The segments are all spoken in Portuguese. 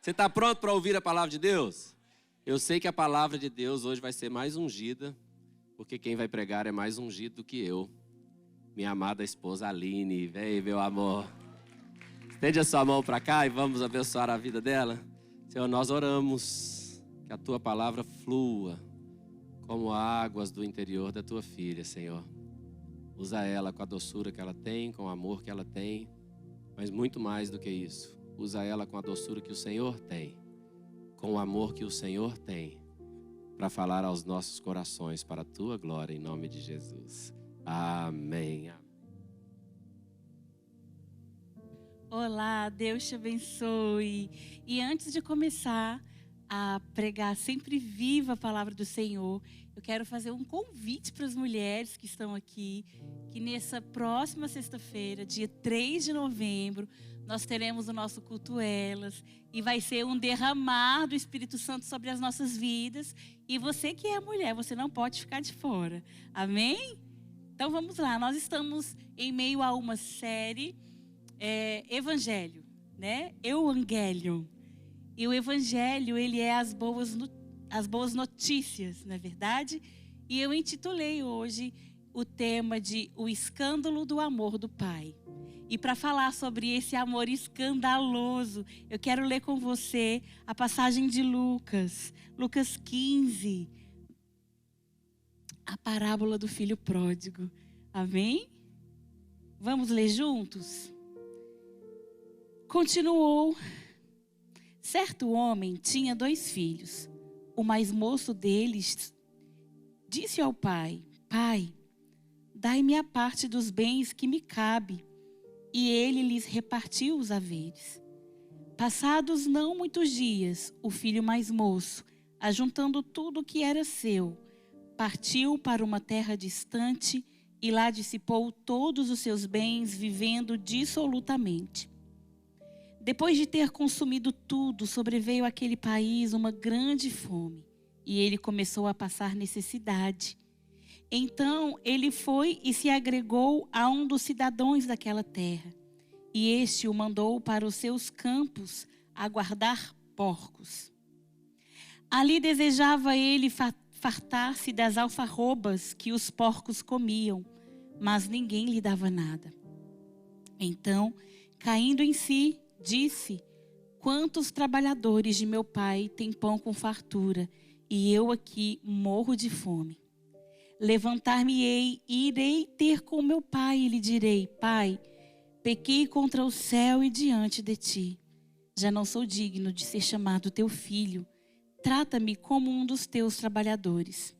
Você está pronto para ouvir a palavra de Deus? Eu sei que a palavra de Deus hoje vai ser mais ungida, porque quem vai pregar é mais ungido do que eu. Minha amada esposa Aline, vem, meu amor. Estende a sua mão para cá e vamos abençoar a vida dela. Senhor, nós oramos que a tua palavra flua como águas do interior da tua filha, Senhor. Usa ela com a doçura que ela tem, com o amor que ela tem, mas muito mais do que isso. Usa ela com a doçura que o Senhor tem, com o amor que o Senhor tem, para falar aos nossos corações para a tua glória, em nome de Jesus. Amém. Olá, Deus te abençoe. E antes de começar a pregar sempre viva a palavra do Senhor, eu quero fazer um convite para as mulheres que estão aqui, que nessa próxima sexta-feira, dia 3 de novembro, nós teremos o nosso culto Elas, e vai ser um derramar do Espírito Santo sobre as nossas vidas. E você que é mulher, você não pode ficar de fora. Amém? Então vamos lá, nós estamos em meio a uma série Evangelho, né? Evangelion. E o Evangelho, ele é as boas notícias, não é verdade? E eu intitulei hoje o tema de O Escândalo do Amor do Pai. E para falar sobre esse amor escandaloso, eu quero ler com você a passagem de Lucas 15, a parábola do filho pródigo. Amém? Vamos ler juntos? Continuou. Certo homem tinha 2 filhos. O mais moço deles disse ao pai: Pai, dai-me a parte dos bens que me cabe. E ele lhes repartiu os haveres. Passados não muitos dias, o filho mais moço, ajuntando tudo o que era seu, partiu para uma terra distante e lá dissipou todos os seus bens, vivendo dissolutamente. Depois de ter consumido tudo, sobreveio àquele país uma grande fome, e ele começou a passar necessidade. Então ele foi e se agregou a um dos cidadãos daquela terra, e este o mandou para os seus campos a guardar porcos. Ali desejava ele fartar-se das alfarrobas que os porcos comiam, mas ninguém lhe dava nada. Então, caindo em si, disse: Quantos trabalhadores de meu pai têm pão com fartura, e eu aqui morro de fome. Levantar-me-ei e irei ter com meu pai e lhe direi: Pai, pequei contra o céu e diante de ti. Já não sou digno de ser chamado teu filho. Trata-me como um dos teus trabalhadores.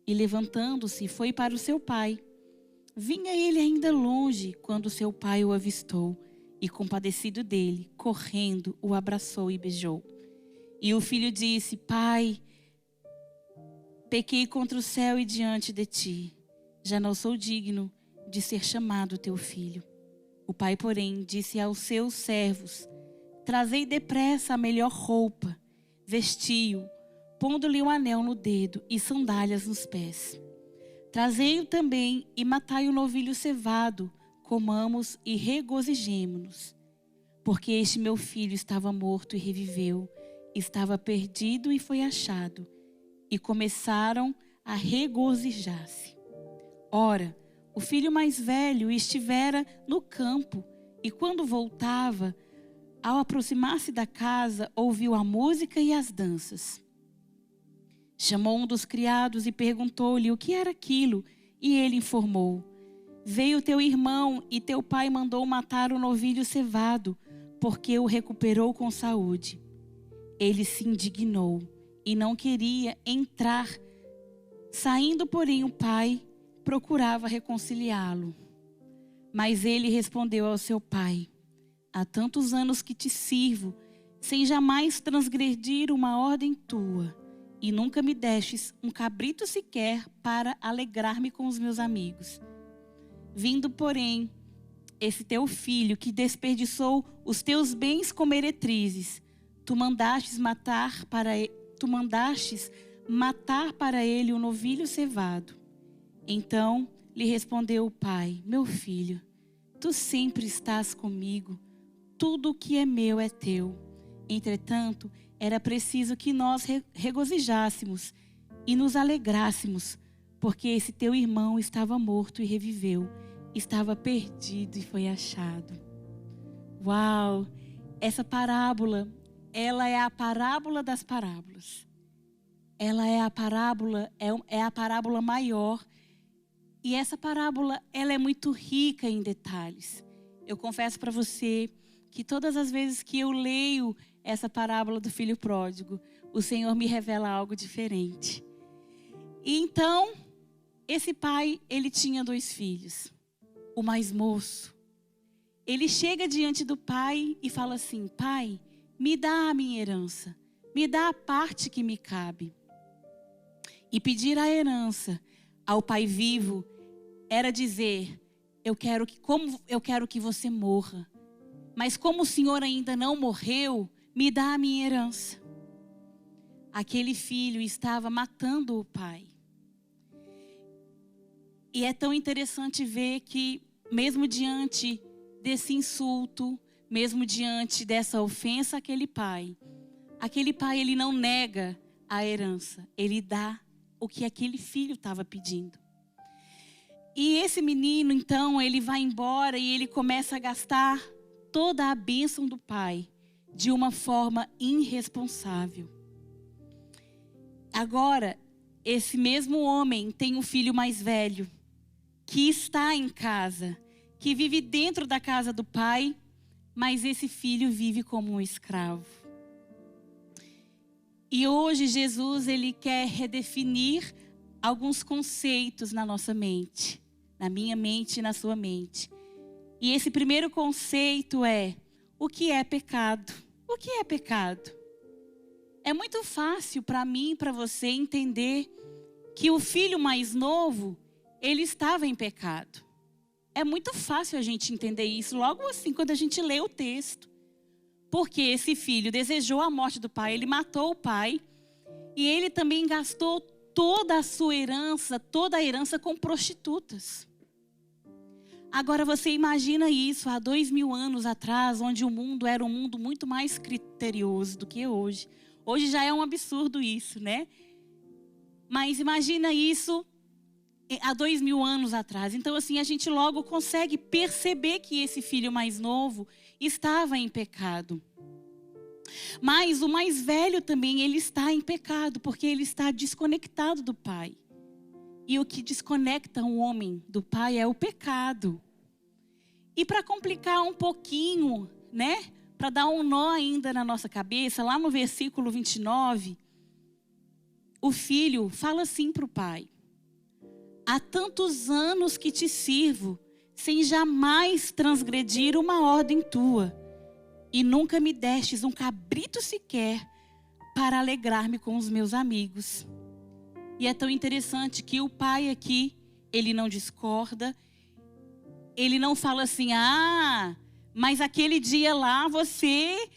E levantando-se, foi para o seu pai. Vinha ele ainda longe quando seu pai o avistou, e compadecido dele, correndo, o abraçou e beijou. E o filho disse: Pai, pequei contra o céu e diante de ti. Já não sou digno de ser chamado teu filho. O pai, porém, disse aos seus servos: Trazei depressa a melhor roupa, vestiu, pondo-lhe um anel no dedo e sandálias nos pés. Trazei-o também e matai o novilho cevado, comamos e regozijemo-nos. Porque este meu filho estava morto e reviveu, estava perdido e foi achado. E começaram a regozijar-se. Ora, o filho mais velho estivera no campo, e quando voltava, ao aproximar-se da casa, ouviu a música e as danças. Chamou um dos criados e perguntou-lhe o que era aquilo, e ele informou: Veio teu irmão e teu pai mandou matar o novilho cevado, porque o recuperou com saúde. Ele se indignou e não queria entrar. Saindo, porém, o pai procurava reconciliá-lo. Mas ele respondeu ao seu pai: Há tantos anos que te sirvo, sem jamais transgredir uma ordem tua, e nunca me destes um cabrito sequer para alegrar-me com os meus amigos. Vindo, porém, esse teu filho que desperdiçou os teus bens com meretrizes, tu mandastes matar para ele o novilho cevado. Então lhe respondeu o pai: Meu filho, tu sempre estás comigo, tudo o que é meu é teu. Entretanto, era preciso que nós regozijássemos e nos alegrássemos, porque esse teu irmão estava morto e reviveu, estava perdido e foi achado. Uau! Essa parábola, ela é a parábola das parábolas. Ela é a parábola maior. E essa parábola, ela é muito rica em detalhes. Eu confesso para você que todas as vezes que eu leio essa parábola do filho pródigo, o Senhor me revela algo diferente. E então, esse pai, ele tinha 2 filhos. O mais moço, ele chega diante do pai e fala assim: pai, me dá a minha herança, me dá a parte que me cabe. E pedir a herança ao pai vivo era dizer: eu quero que você morra. Mas como o Senhor ainda não morreu, me dá a minha herança. Aquele filho estava matando o pai. E é tão interessante ver que, mesmo diante desse insulto, mesmo diante dessa ofensa àquele pai, ele não nega a herança, ele dá o que aquele filho estava pedindo. E esse menino, então, ele vai embora e ele começa a gastar toda a bênção do pai de uma forma irresponsável. Agora, esse mesmo homem tem um filho mais velho, que está em casa, que vive dentro da casa do pai, mas esse filho vive como um escravo. E hoje Jesus, ele quer redefinir alguns conceitos na nossa mente, na minha mente e na sua mente. E esse primeiro conceito é: o que é pecado? O que é pecado? É muito fácil para mim e para você entender que o filho mais novo, ele estava em pecado. É muito fácil a gente entender isso logo assim quando a gente lê o texto. Porque esse filho desejou a morte do pai, ele matou o pai e ele também gastou toda a sua herança, toda a herança com prostitutas. Agora você imagina isso há 2000 anos atrás, onde o mundo era um mundo muito mais criterioso do que hoje. Hoje já é um absurdo isso, né? Mas imagina isso há 2000 anos atrás. Então assim, a gente logo consegue perceber que esse filho mais novo estava em pecado. Mas o mais velho também, ele está em pecado, porque ele está desconectado do pai. E o que desconecta um homem do pai é o pecado. E para complicar um pouquinho, né? Para dar um nó ainda na nossa cabeça, lá no versículo 29, o filho fala assim para o pai: há tantos anos que te sirvo, sem jamais transgredir uma ordem tua, e nunca me destes um cabrito sequer para alegrar-me com os meus amigos. E é tão interessante que o pai aqui, ele não discorda, ele não fala assim: ah, mas aquele dia lá você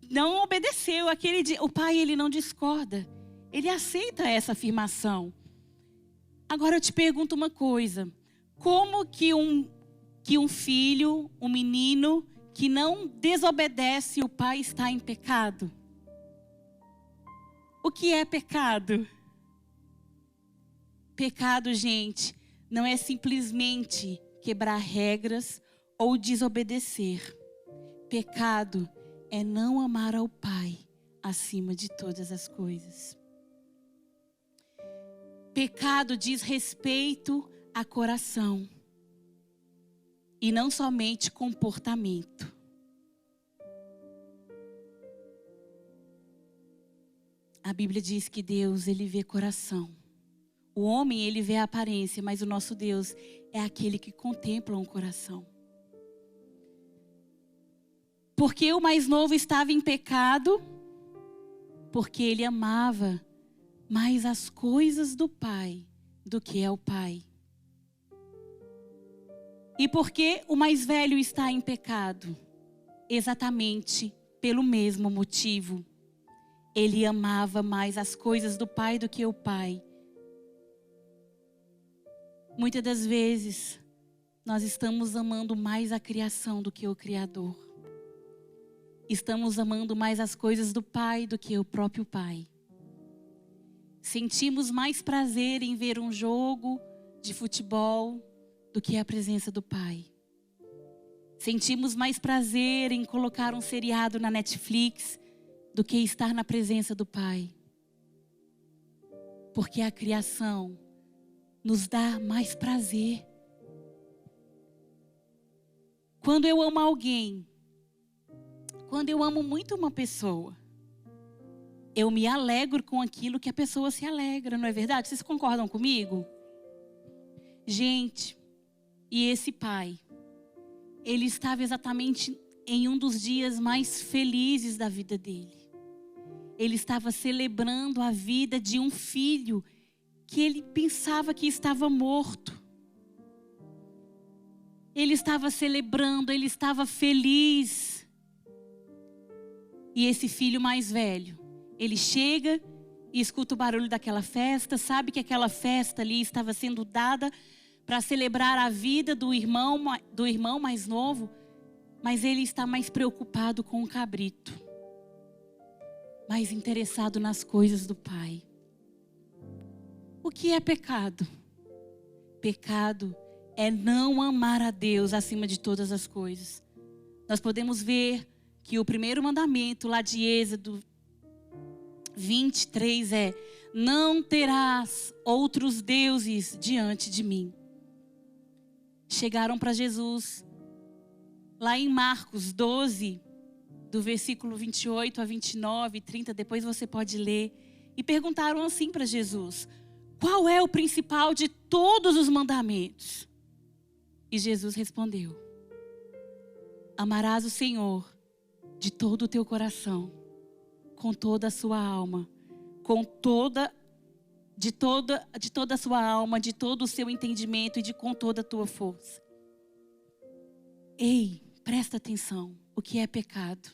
não obedeceu, aquele dia. O pai, ele não discorda, ele aceita essa afirmação. Agora eu te pergunto uma coisa: como que um filho, um menino que não desobedece o pai está em pecado? O que é pecado? Pecado, gente, não é simplesmente quebrar regras ou desobedecer. Pecado é não amar ao pai acima de todas as coisas. Pecado diz respeito a coração e não somente comportamento. A Bíblia diz que Deus, ele vê coração. O homem, ele vê a aparência, mas o nosso Deus é aquele que contempla um coração. Porque o mais novo estava em pecado, porque ele amava mais as coisas do pai do que é o pai. E porque o mais velho está em pecado? Exatamente pelo mesmo motivo. Ele amava mais as coisas do pai do que o pai. Muitas das vezes, nós estamos amando mais a criação do que o Criador. estamos amando mais as coisas do Pai do que o próprio Pai. Sentimos mais prazer em ver um jogo de futebol do que a presença do Pai. Sentimos mais prazer em colocar um seriado na Netflix do que estar na presença do Pai. Porque a criação nos dá mais prazer. Quando eu amo alguém, quando eu amo muito uma pessoa, eu me alegro com aquilo que a pessoa se alegra, não é verdade? Vocês concordam comigo? Gente, e esse pai, ele estava exatamente em um dos dias mais felizes da vida dele. Ele estava celebrando a vida de um filho que ele pensava que estava morto. Ele estava celebrando, ele estava feliz. E esse filho mais velho, ele chega e escuta o barulho daquela festa, sabe que aquela festa ali estava sendo dada para celebrar a vida do irmão mais novo, mas ele está mais preocupado com o cabrito, mais interessado nas coisas do Pai. O que é pecado? Pecado é não amar a Deus acima de todas as coisas. Nós podemos ver que o primeiro mandamento lá de Êxodo 23 é: não terás outros deuses diante de mim. Chegaram para Jesus, lá em Marcos 12, do versículo 28 a 29, 30, depois você pode ler, e perguntaram assim para Jesus: qual é o principal de todos os mandamentos? E Jesus respondeu: amarás o Senhor de todo o teu coração, com toda a sua alma, de toda a sua alma, de todo o seu entendimento e com toda a tua força. Ei, presta atenção, o que é pecado?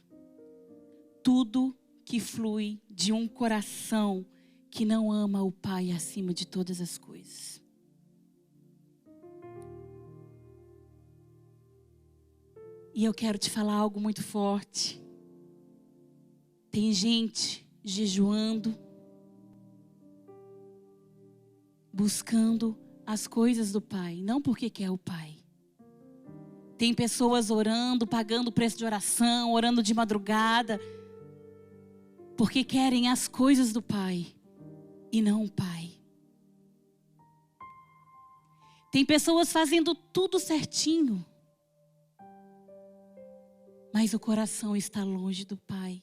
Tudo que flui de um coração que não ama o Pai acima de todas as coisas. E eu quero te falar algo muito forte. Tem gente jejuando, buscando as coisas do Pai, não porque quer o Pai. Tem pessoas orando, pagando o preço de oração, orando de madrugada, porque querem as coisas do Pai e não o Pai. Tem pessoas fazendo tudo certinho, mas o coração está longe do Pai.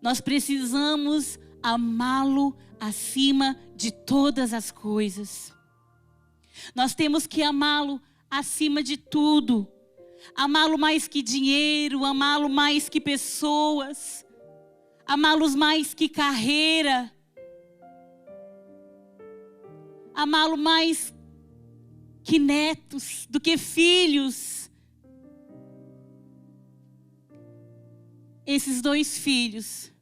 Nós precisamos amá-lo acima de todas as coisas. Nós temos que amá-lo acima de tudo. Amá-lo mais que dinheiro, amá-lo mais que pessoas, amá-los mais que carreira, amá-lo mais que netos, do que filhos. Esses dois filhos,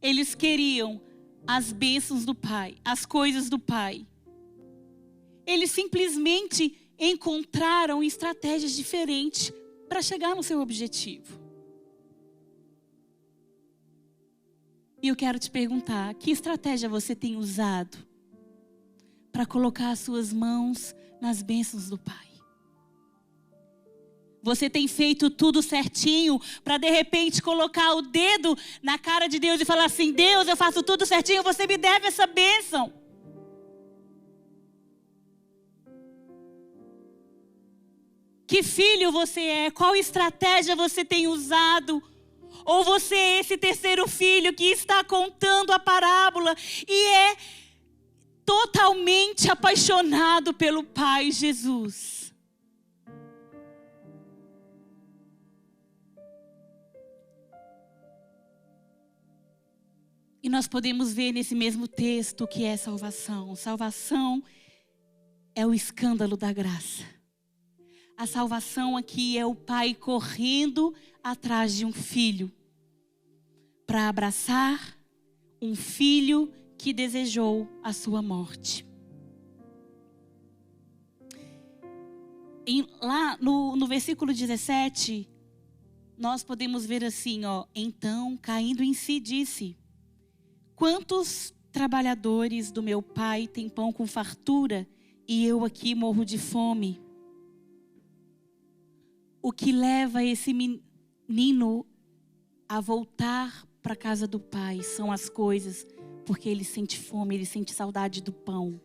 eles queriam as bênçãos do Pai, as coisas do Pai. Eles simplesmente encontraram estratégias diferentes para chegar no seu objetivo. E eu quero te perguntar, que estratégia você tem usado para colocar as suas mãos nas bênçãos do Pai? Você tem feito tudo certinho para de repente colocar o dedo na cara de Deus e falar assim: Deus, eu faço tudo certinho, você me deve essa bênção. Que filho você é? Qual estratégia você tem usado? Ou você é esse terceiro filho que está contando a parábola e é totalmente apaixonado pelo Pai Jesus? E nós podemos ver nesse mesmo texto o que é salvação. Salvação é o escândalo da graça. A salvação aqui é o pai correndo atrás de um filho para abraçar um filho que desejou a sua morte. Lá no versículo 17, nós podemos ver assim, ó. Então, caindo em si, disse: quantos trabalhadores do meu pai têm pão com fartura e eu aqui morro de fome? O que leva esse menino a voltar para a casa do pai são as coisas, porque ele sente fome, ele sente saudade do pão.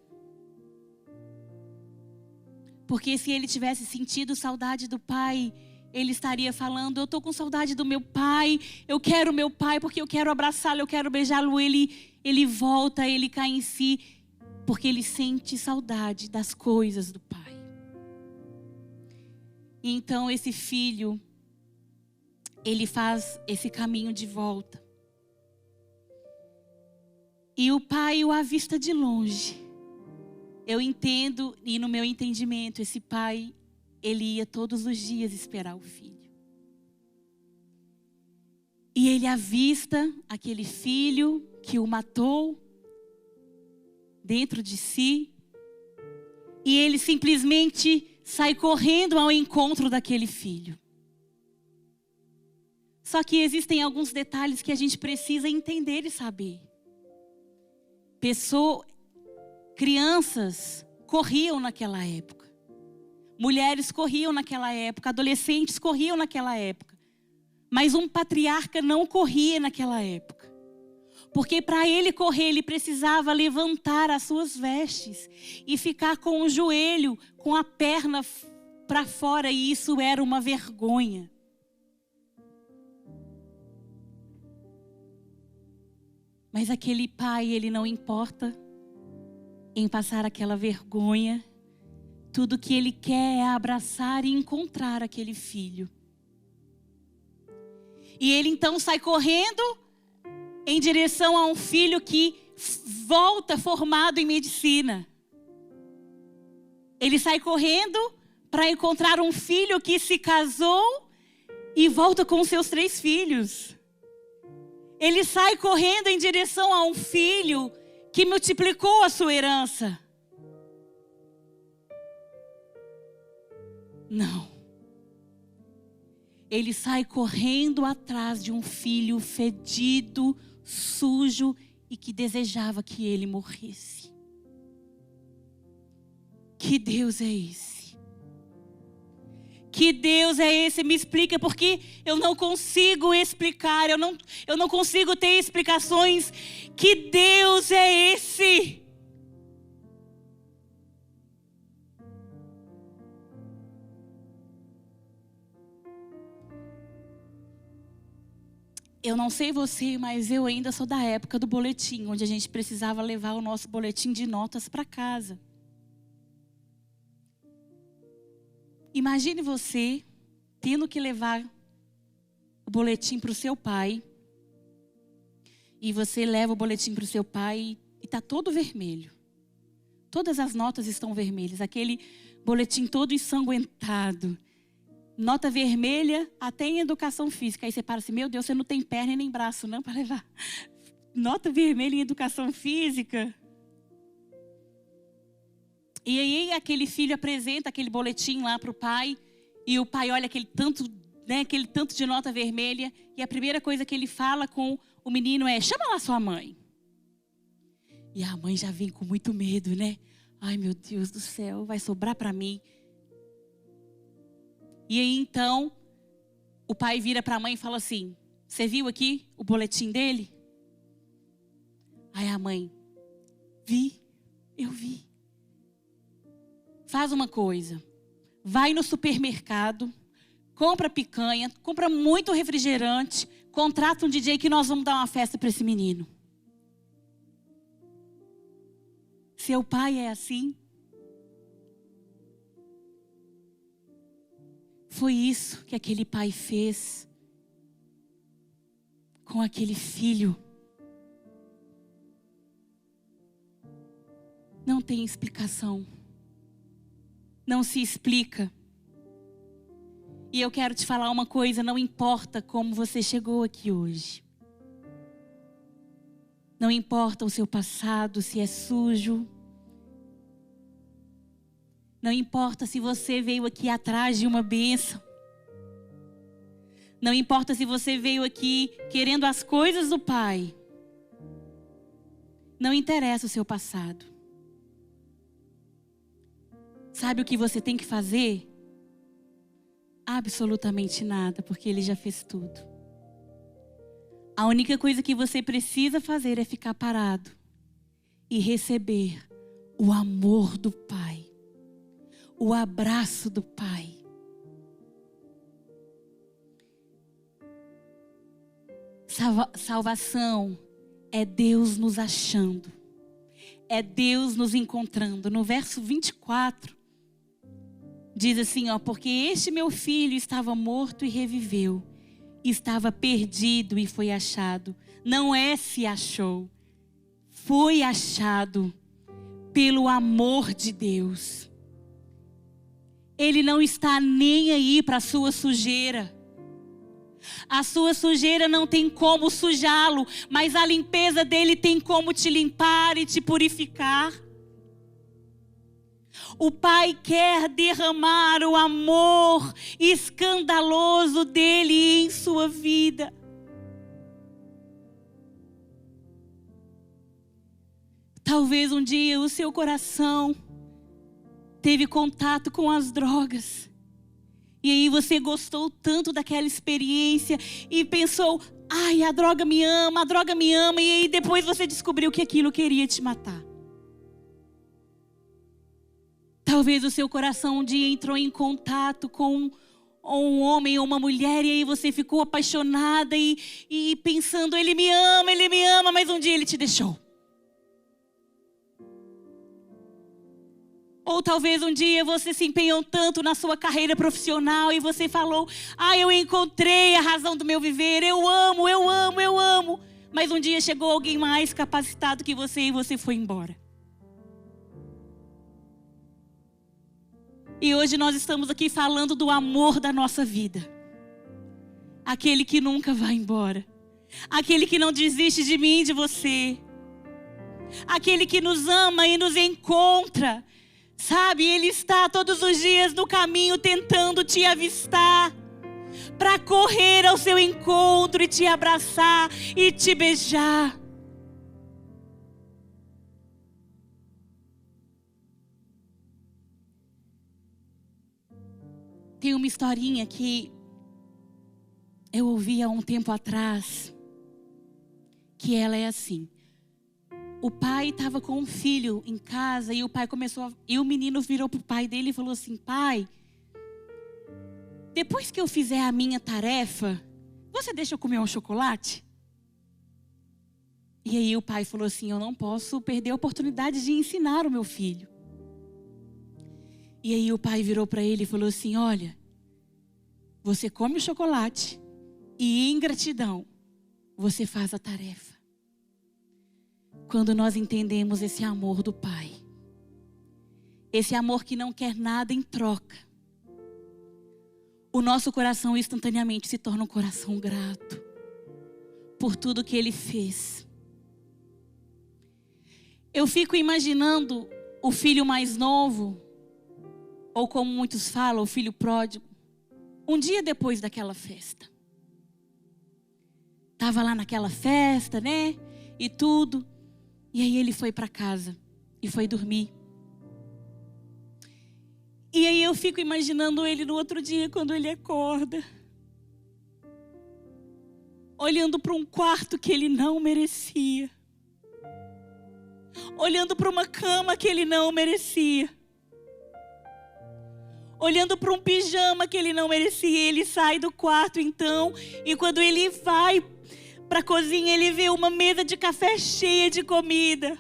Porque se ele tivesse sentido saudade do pai, ele estaria falando: eu estou com saudade do meu pai, eu quero meu pai porque eu quero abraçá-lo, eu quero beijá-lo. Ele volta, ele cai em si, porque ele sente saudade das coisas do pai. E então esse filho, ele faz esse caminho de volta. E o pai o avista de longe. Eu entendo, e no meu entendimento, esse pai, ele ia todos os dias esperar o filho. E ele avista aquele filho que o matou dentro de si. E ele simplesmente sai correndo ao encontro daquele filho. Só que existem alguns detalhes que a gente precisa entender e saber. Crianças corriam naquela época. Mulheres corriam naquela época. Adolescentes corriam naquela época. Mas um patriarca não corria naquela época. Porque para ele correr, ele precisava levantar as suas vestes e ficar com o joelho, com a perna para fora. E isso era uma vergonha. Mas aquele pai, ele não importa em passar aquela vergonha. Tudo que ele quer é abraçar e encontrar aquele filho. E ele então sai correndo em direção a um filho que volta formado em medicina. Ele sai correndo para encontrar um filho que se casou e volta com seus 3 filhos. Ele sai correndo em direção a um filho que multiplicou a sua herança. Não. Ele sai correndo atrás de um filho fedido, sujo e que desejava que ele morresse. Que Deus é esse? Que Deus é esse? Me explica, porque eu não consigo explicar, eu não consigo ter explicações. Que Deus é esse? Eu não sei você, mas eu ainda sou da época do boletim, onde a gente precisava levar o nosso boletim de notas para casa. Imagine você tendo que levar o boletim para o seu pai. E você leva o boletim para o seu pai e está todo vermelho. Todas as notas estão vermelhas. Aquele boletim todo ensanguentado. Nota vermelha até em educação física. Aí você para assim: meu Deus, você não tem perna nem braço não para levar. Nota vermelha em educação física. E aí aquele filho apresenta aquele boletim lá para o pai. E o pai olha aquele tanto de nota vermelha. E a primeira coisa que ele fala com o menino é: chama lá sua mãe. E a mãe já vem com muito medo, né? Ai, meu Deus do céu, vai sobrar para mim. E aí então o pai vira para a mãe e fala assim: você viu aqui o boletim dele? Aí a mãe: eu vi. Faz uma coisa, vai no supermercado, compra picanha, compra muito refrigerante, contrata um DJ que nós vamos dar uma festa para esse menino. Seu pai é assim? Foi isso que aquele pai fez com aquele filho. Não tem explicação. Não se explica. E eu quero te falar uma coisa: não importa como você chegou aqui hoje. Não importa o seu passado, se é sujo. Não importa se você veio aqui atrás de uma bênção. Não importa se você veio aqui querendo as coisas do Pai. Não interessa o seu passado. Sabe o que você tem que fazer? Absolutamente nada, porque Ele já fez tudo. A única coisa que você precisa fazer é ficar parado e receber o amor do Pai, o abraço do Pai. Salvação é Deus nos achando, é Deus nos encontrando. No verso 24, diz assim, porque este meu filho estava morto e reviveu, estava perdido e foi achado. Não é se achou, foi achado pelo amor de Deus. Ele não está nem aí para a sua sujeira. A sua sujeira não tem como sujá-lo, mas a limpeza dele tem como te limpar e te purificar. O Pai quer derramar o amor escandaloso dele em sua vida. Talvez um dia o seu coração teve contato com as drogas. E aí você gostou tanto daquela experiência e pensou, ai, a droga me ama. E aí depois você descobriu que aquilo queria te matar. Talvez o seu coração um dia entrou em contato com um homem ou uma mulher e aí você ficou apaixonada e pensando, ele me ama, mas um dia ele te deixou. Ou talvez um dia você se empenhou tanto na sua carreira profissional e você falou, eu encontrei a razão do meu viver, eu amo. Mas um dia chegou alguém mais capacitado que você e você foi embora. E hoje nós estamos aqui falando do amor da nossa vida. Aquele que nunca vai embora. Aquele que não desiste de mim e de você. Aquele que nos ama e nos encontra. Sabe, Ele está todos os dias no caminho tentando te avistar. Para correr ao seu encontro e te abraçar e te beijar. Tem uma historinha que eu ouvi há um tempo atrás, que ela é assim. O pai estava com um filho em casa e o menino virou para o pai dele e falou assim, pai, depois que eu fizer a minha tarefa, você deixa eu comer um chocolate? E aí o pai falou assim, eu não posso perder a oportunidade de ensinar o meu filho. E aí o pai virou para ele e falou assim, olha, você come o chocolate e em gratidão você faz a tarefa. Quando nós entendemos esse amor do Pai, esse amor que não quer nada em troca, o nosso coração instantaneamente se torna um coração grato por tudo que Ele fez. Eu fico imaginando o filho mais novo, ou como muitos falam, o filho pródigo, um dia depois daquela festa. Estava lá naquela festa, né? E tudo. E aí ele foi para casa e foi dormir. E aí eu fico imaginando ele no outro dia, quando ele acorda, olhando para um quarto que ele não merecia, olhando para uma cama que ele não merecia, olhando para um pijama que ele não merecia. Ele sai do quarto então, e quando ele vai para a cozinha, ele vê uma mesa de café cheia de comida.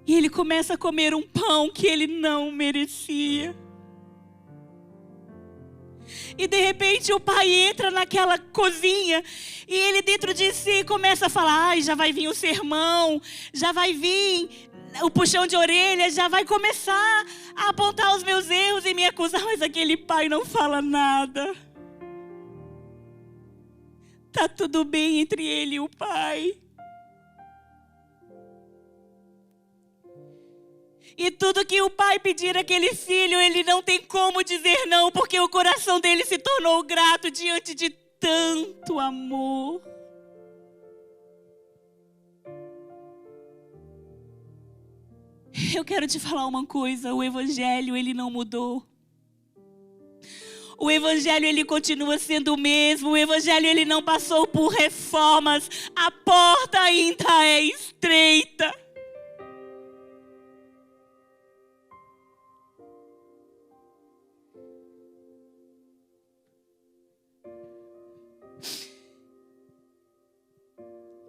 E ele começa a comer um pão que ele não merecia. E de repente o pai entra naquela cozinha e ele dentro de si começa a falar, já vai vir o sermão, já vai vir o puxão de orelha, já vai começar a apontar os meus erros e me acusar. Mas aquele pai não fala nada. Tá tudo bem entre ele e o pai. E tudo que o pai pedir àquele filho, ele não tem como dizer não, porque o coração dele se tornou grato diante de tanto amor. Eu quero te falar uma coisa, o evangelho, ele não mudou. O evangelho, ele continua sendo o mesmo. O evangelho, ele não passou por reformas. A porta ainda é estreita.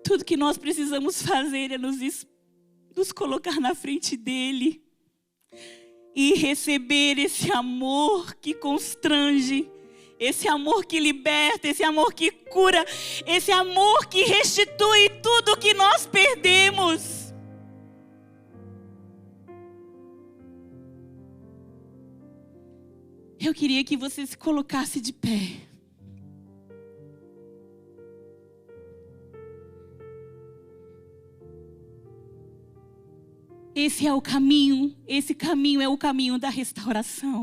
Tudo que nós precisamos fazer é nos colocar na frente dele e receber esse amor que constrange, esse amor que liberta, esse amor que cura, esse amor que restitui tudo que nós perdemos. Eu queria que você se colocasse de pé. Esse é o caminho, esse caminho é o caminho da restauração.